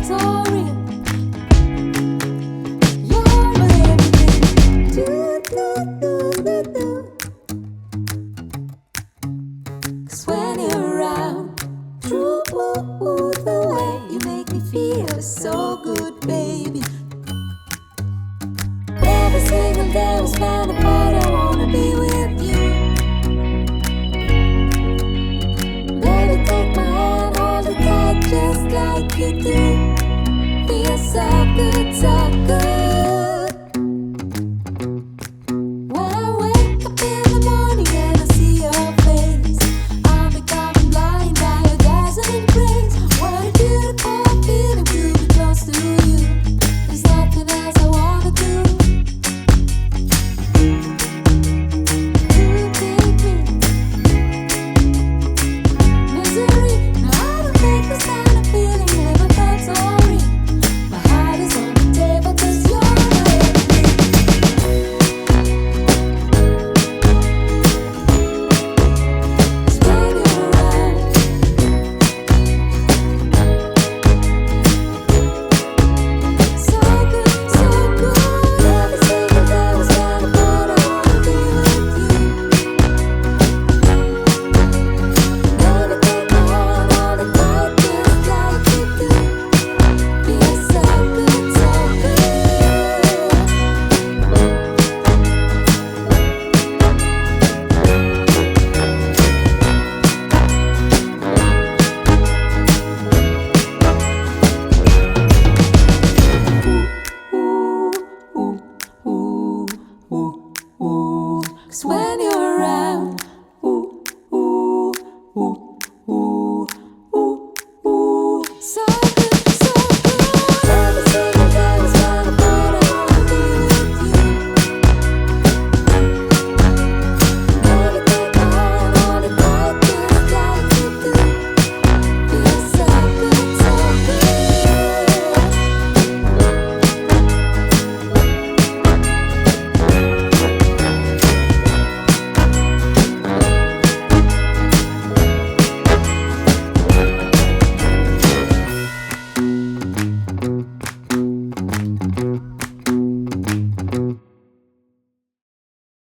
so real. You're my everything. Do, do, do, do, do. 'Cause when you're around, true, the way you make me feel so good, baby. Every single day we spend apart, I wanna be with you. Baby, take my hand, hold it tight, just like you do.